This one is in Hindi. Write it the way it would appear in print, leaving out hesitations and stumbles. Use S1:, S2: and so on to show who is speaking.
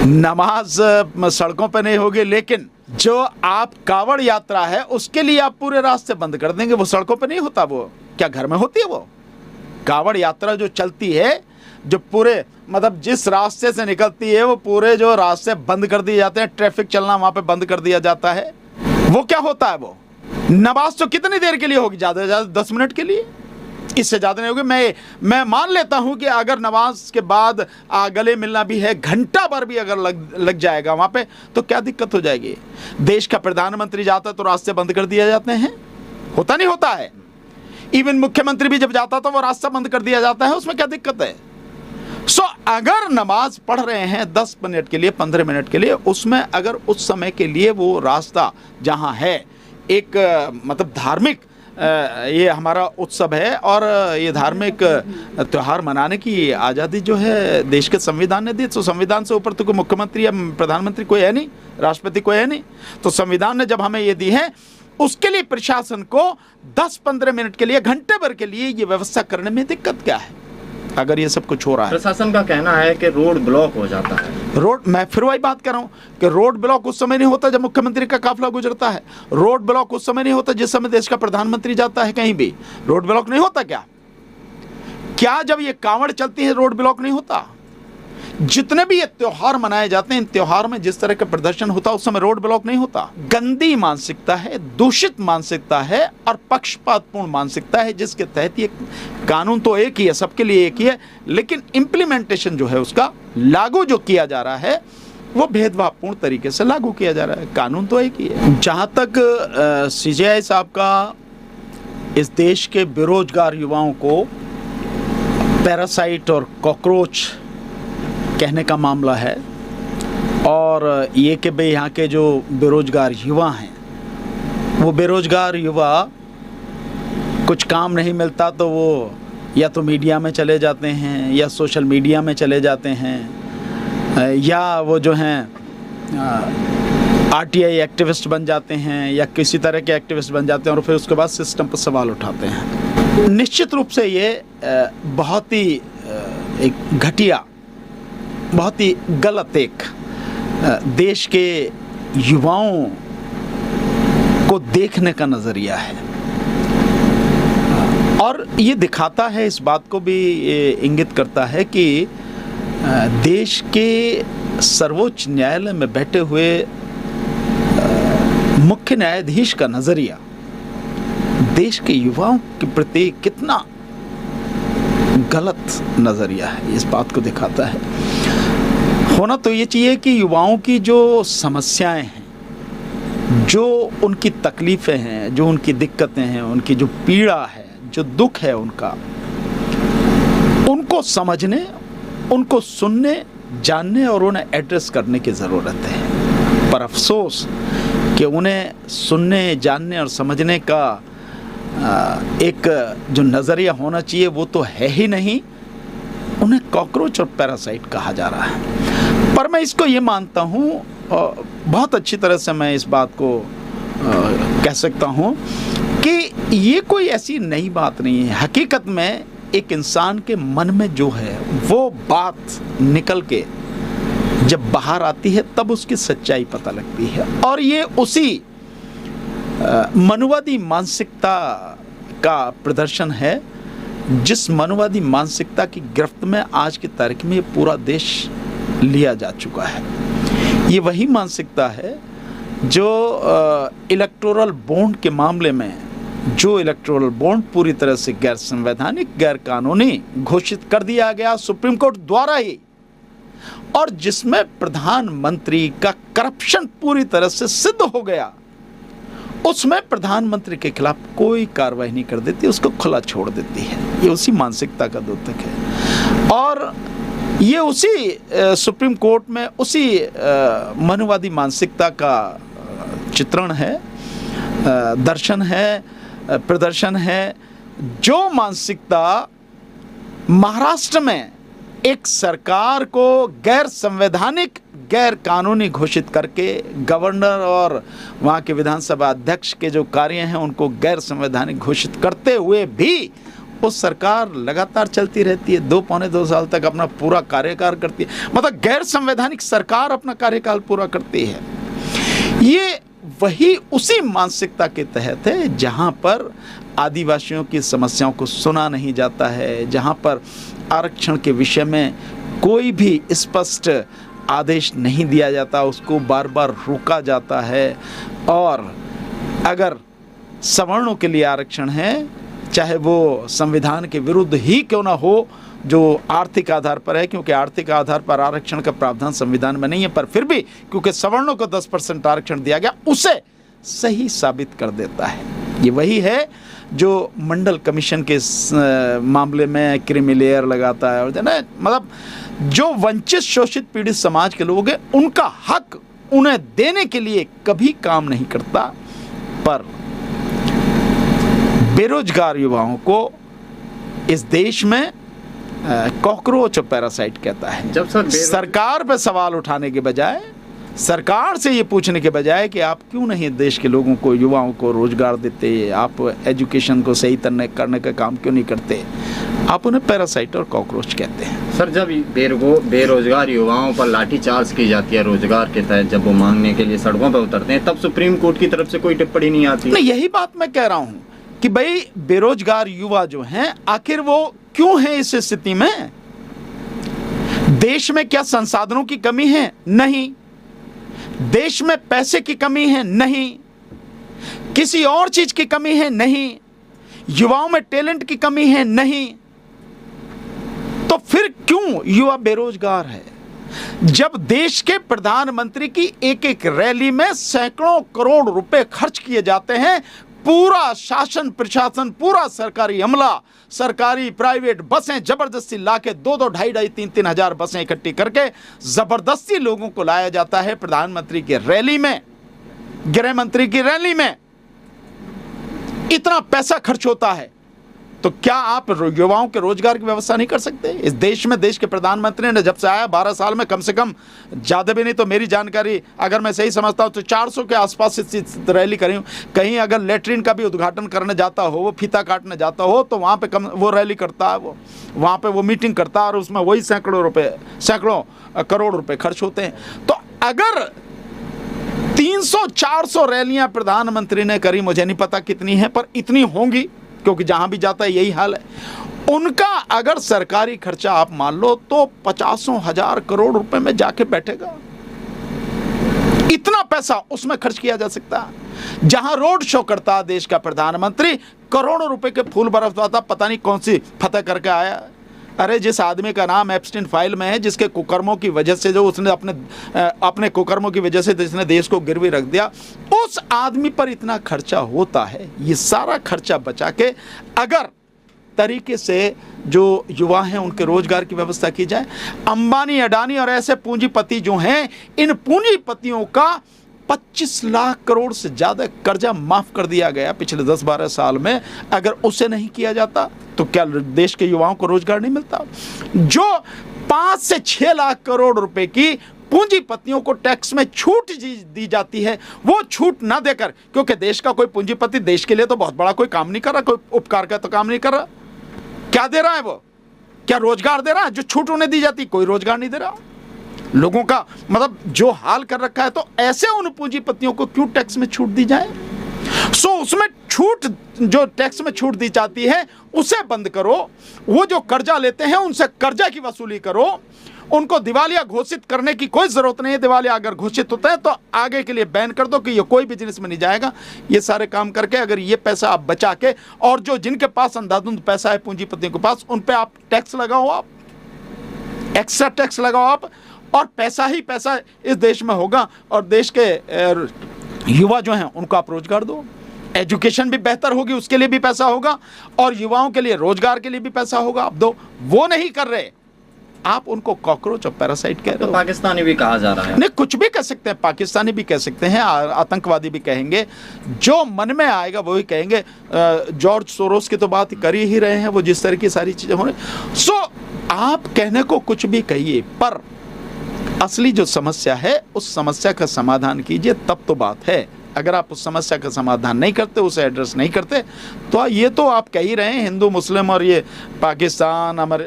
S1: नमाज सड़कों पे नहीं होगी, लेकिन जो आप कावड़ यात्रा है उसके लिए आप पूरे रास्ते बंद कर देंगे। वो सड़कों पे नहीं होता, वो क्या घर में होती है? वो कावड़ यात्रा जो चलती है, जो पूरे मतलब जिस रास्ते से निकलती है, वो पूरे जो रास्ते बंद कर दिए जाते हैं, ट्रैफिक चलना वहाँ पे बंद कर दिया जाता है। वो क्या होता है? वो नमाज तो कितनी देर के लिए होगी? ज़्यादा से ज़्यादा 10 मिनट के लिए, इससे ज़्यादा नहीं होगी। मैं मान लेता हूँ कि अगर नमाज के बाद गले मिलना भी है, घंटा भर भी अगर लग जाएगा वहाँ पे, तो क्या दिक्कत हो जाएगी? देश का प्रधानमंत्री जाता है तो रास्ते बंद कर दिए जाते हैं, होता नहीं होता है? इवन मुख्यमंत्री भी जब जाता तो वो रास्ता बंद कर दिया जाता है, उसमें क्या दिक्कत है? अगर नमाज पढ़ रहे हैं 10 मिनट के लिए, 15 मिनट के लिए, उसमें अगर उस समय के लिए वो रास्ता जहाँ है एक मतलब धार्मिक ये हमारा उत्सव है और ये धार्मिक त्यौहार मनाने की आज़ादी जो है देश के संविधान ने दी। तो संविधान से ऊपर तो कोई मुख्यमंत्री या प्रधानमंत्री कोई है नहीं, राष्ट्रपति कोई है नहीं। तो संविधान ने जब हमें ये दी है, उसके लिए प्रशासन को 10-15 मिनट के लिए, घंटे भर के लिए ये व्यवस्था करने में दिक्कत क्या है अगर ये सब कुछ हो रहा है?
S2: प्रशासन का कहना है कि रोड ब्लॉक हो जाता है।
S1: मैं फिर वही बात कर रहा हूँ कि रोड ब्लॉक उस समय नहीं होता जब मुख्यमंत्री का काफिला गुजरता है। रोड ब्लॉक उस समय नहीं होता जिस समय देश का प्रधानमंत्री जाता है कहीं भी। रोड ब्लॉक नहीं होता क्या जब ये कांवड़ चलती है रोड ब्लॉक नहीं होता? जितने भी ये त्योहार मनाए जाते हैं, इन त्योहार में जिस तरह का प्रदर्शन होता है उस समय रोड ब्लॉक नहीं होता। गंदी मानसिकता है, दूषित मानसिकता है और पक्षपातपूर्ण मानसिकता है, जिसके तहत ये कानून तो एक ही है, सबके लिए एक ही है, लेकिन इम्प्लीमेंटेशन जो है उसका लागू जो किया जा रहा है वो भेदभावपूर्ण तरीके से लागू किया जा रहा है। कानून तो एक ही है। जहाँ तक CJI साहब का इस देश के बेरोजगार युवाओं को पैरासाइट और कॉकरोच कहने का मामला है, और ये कि भाई यहाँ के जो बेरोजगार युवा हैं, वो बेरोजगार युवा कुछ काम नहीं मिलता तो वो या तो मीडिया में चले जाते हैं या सोशल मीडिया में चले जाते हैं, या वो जो हैं RTI एक्टिविस्ट बन जाते हैं या किसी तरह के एक्टिविस्ट बन जाते हैं और फिर उसके बाद सिस्टम पर सवाल उठाते हैं। निश्चित रूप से ये बहुत ही एक घटिया, बहुत ही गलत एक देश के युवाओं को देखने का नज़रिया है, और ये दिखाता है, इस बात को भी इंगित करता है कि देश के सर्वोच्च न्यायालय में बैठे हुए मुख्य न्यायाधीश का नज़रिया देश के युवाओं के प्रति कितना गलत नज़रिया है, इस बात को दिखाता है। होना तो ये चाहिए कि युवाओं की जो समस्याएं हैं, जो उनकी तकलीफ़ें हैं, जो उनकी दिक्कतें हैं, उनकी जो पीड़ा है, जो दुख है उनका, उनको समझने, उनको सुनने, जानने और उन्हें एड्रेस करने की ज़रूरत है। पर अफसोस कि उन्हें सुनने, जानने और समझने का एक जो नज़रिया होना चाहिए वो तो है ही नहीं। उन्हें कॉकरोच और पैरासाइट कहा जा रहा है। पर मैं इसको ये मानता हूँ, बहुत अच्छी तरह से मैं इस बात को कह सकता हूँ कि ये कोई ऐसी नई बात नहीं है। हकीकत में एक इंसान के मन में जो है वो बात निकल के जब बाहर आती है तब उसकी सच्चाई पता लगती है, और ये उसी मनुवादी मानसिकता का प्रदर्शन है जिस मनुवादी मानसिकता की गिरफ्त में आज की तारीख में पूरा देश लिया जा चुका है। ये वही मानसिकता है जो इलेक्टोरल बॉन्ड के मामले में, जो इलेक्टोरल बॉन्ड पूरी तरह से गैर संवैधानिक, गैर कानूनी घोषित कर दिया गया सुप्रीम कोर्ट द्वारा ही, और जिसमें प्रधानमंत्री का करप्शन पूरी तरह से सिद्ध हो गया, उसमें प्रधानमंत्री के खिलाफ कोई कार्रवाई नहीं कर देती, उसको खुला छोड़ देती है। ये उसी मानसिकता का द्योतक है, और ये उसी सुप्रीम कोर्ट में उसी मनुवादी मानसिकता का चित्रण है, दर्शन है, प्रदर्शन है, जो मानसिकता महाराष्ट्र में एक सरकार को गैर संवैधानिक, गैर कानूनी घोषित करके गवर्नर और वहाँ के विधानसभा अध्यक्ष के जो कार्य हैं उनको गैर संवैधानिक घोषित करते हुए भी वो सरकार लगातार चलती रहती है, 2-2.25 साल तक अपना पूरा कार्यकाल करती है, मतलब गैर संवैधानिक सरकार अपना कार्यकाल पूरा करती है। ये वही उसी मानसिकता के तहत है जहाँ पर आदिवासियों की समस्याओं को सुना नहीं जाता है, जहाँ पर आरक्षण के विषय में कोई भी स्पष्ट आदेश नहीं दिया जाता, उसको बार बार रोका जाता है। और अगर सवर्णों के लिए आरक्षण है, चाहे वो संविधान के विरुद्ध ही क्यों ना हो, जो आर्थिक आधार पर है, क्योंकि आर्थिक आधार पर आरक्षण का प्रावधान संविधान में नहीं है, पर फिर भी क्योंकि सवर्णों को 10% आरक्षण दिया गया, उसे सही साबित कर देता है। ये वही है जो मंडल कमीशन के मामले में क्रीमी लेयर लगाता है, और मतलब जो वंचित शोषित पीड़ित समाज के लोग हैं उनका हक उन्हें देने के लिए कभी काम नहीं करता, पर बेरोजगार युवाओं को इस देश में कॉकरोच और पैरासाइट कहता है।
S2: जब
S1: सरकार पे सवाल उठाने के बजाय, सरकार से ये पूछने के बजाय कि आप क्यों नहीं देश के लोगों को, युवाओं को रोजगार देते, आप एजुकेशन को सही करने का काम क्यों नहीं करते, आप उन्हें पैरासाइट और कॉकरोच कहते हैं।
S2: सर, जब बेरोजगार युवाओं पर लाठीचार्ज की जाती है रोजगार के तहत, जब वो मांगने के लिए सड़कों पर उतरते हैं, तब सुप्रीम कोर्ट की तरफ से कोई टिप्पणी नहीं आती।
S1: नहीं, यही बात मैं कह रहा हूँ कि भाई बेरोजगार युवा जो हैं, आखिर वो क्यों हैं इस स्थिति में? देश में क्या संसाधनों की कमी है? नहीं। देश में पैसे की कमी है? नहीं। किसी और चीज की कमी है? नहीं। युवाओं में टैलेंट की कमी है? नहीं। तो फिर क्यों युवा बेरोजगार है? जब देश के प्रधानमंत्री की एक एक रैली में सैकड़ों करोड़ रुपए खर्च किए जाते हैं, पूरा शासन प्रशासन, पूरा सरकारी अमला, सरकारी प्राइवेट बसें जबरदस्ती लाके 2-2, 2,500, 3-3 हजार बसें इकट्ठी करके जबरदस्ती लोगों को लाया जाता है प्रधानमंत्री की रैली में, गृह मंत्री की रैली में, इतना पैसा खर्च होता है, तो क्या आप युवाओं के रोजगार की व्यवस्था नहीं कर सकते? इस देश में देश के प्रधानमंत्री ने जब से आया 12 साल में कम से कम, ज़्यादा भी नहीं तो मेरी जानकारी अगर मैं सही समझता हूँ तो 400 के आसपास इस रैली करी हूँ। कहीं अगर लेटरिन का भी उद्घाटन करने जाता हो, वो फीता काटने जाता हो, तो वहाँ पे वो रैली करता है, वो वहाँ पे वो मीटिंग करता है, और उसमें वही सैकड़ों करोड़ रुपये खर्च होते हैं। तो अगर 300-400 रैलियाँ प्रधानमंत्री ने करी, मुझे नहीं पता कितनी है, पर इतनी होंगी, क्योंकि जहां भी जाता है यही हाल है। उनका अगर सरकारी खर्चा आप मान लो तो 50,000 करोड़ रुपए में जाके बैठेगा। इतना पैसा उसमें खर्च किया जा सकता है। जहां रोड शो करता देश का प्रधानमंत्री, करोड़ों रुपए के फूल बरसवाता, पता नहीं कौन सी फतह करके आया। अरे जिस आदमी का नाम एप्स्टीन फाइल में है, जिसके कुकर्मों की वजह से, जो उसने अपने कुकर्मों की वजह से जिसने देश को गिरवी रख दिया, उस आदमी पर इतना खर्चा होता है। ये सारा खर्चा बचा के अगर तरीके से जो युवा हैं उनके रोजगार की व्यवस्था की जाए, अंबानी, अडानी और ऐसे पूंजीपति जो हैं, इन पूंजीपतियों का 25 लाख करोड़ से ज़्यादा कर्जा माफ़ कर दिया गया पिछले 10-12 साल में। अगर उसे नहीं किया जाता तो क्या देश के युवाओं को रोजगार नहीं मिलता? जो 5 से 6 लाख करोड़ रुपए की पूंजीपतियों को टैक्स में छूट दी जाती है, वो छूट ना देकर, क्योंकि देश का कोई पूंजीपति देश के लिए तो बहुत बड़ा कोई काम नहीं कर रहा, कोई उपकार का तो काम नहीं कर रहा, क्या दे रहा है वो? क्या रोजगार दे रहा है? जो छूट उन्हें दी जाती, कोई रोजगार नहीं दे रहा। लोगों का मतलब जो हाल कर रखा है, तो ऐसे उन पूंजीपतियों को क्यों टैक्स में छूट दी जाए? उसमें छूट, जो टैक्स में छूट दी जाती है उसे बंद करो। वो जो कर्जा लेते हैं उनसे कर्जा की वसूली करो। उनको दिवालिया घोषित करने की कोई जरूरत नहीं है। दिवालिया अगर घोषित होता है तो आगे के लिए बैन कर दो कि ये कोई बिजनेस में नहीं जाएगा। ये सारे काम करके अगर ये पैसा आप बचा के, और जो जिनके पास अंधाधुंध पैसा है पूंजीपतियों के पास, उन पे आप टैक्स लगाओ, आप एक्स्ट्रा टैक्स लगाओ आप, और पैसा ही पैसा इस देश में होगा, और देश के युवा जो हैं उनको आप रोजगार दो। एजुकेशन भी बेहतर होगी, उसके लिए भी पैसा होगा, और युवाओं के लिए रोजगार के लिए भी पैसा होगा, आप दो। वो नहीं कर रहे, आप उनको कॉकरोच और पैरासाइट कह रहे हो।
S2: तो पाकिस्तानी भी कहा जा रहा है।
S1: नहीं, कुछ भी कह सकते हैं, पाकिस्तानी भी कह सकते हैं, आतंकवादी भी कहेंगे, जो मन में आएगा वही कहेंगे। जॉर्ज सोरोस की तो बात कर ही रहे हैं, वो जिस तरह की सारी चीजें हो रही। आप कहने को कुछ भी कहिए, पर असली जो समस्या है उस समस्या का समाधान कीजिए, तब तो बात है। अगर आप उस समस्या का समाधान नहीं करते, उसे एड्रेस नहीं करते, तो ये तो आप कह ही रहे हैं हिंदू मुस्लिम और ये पाकिस्तान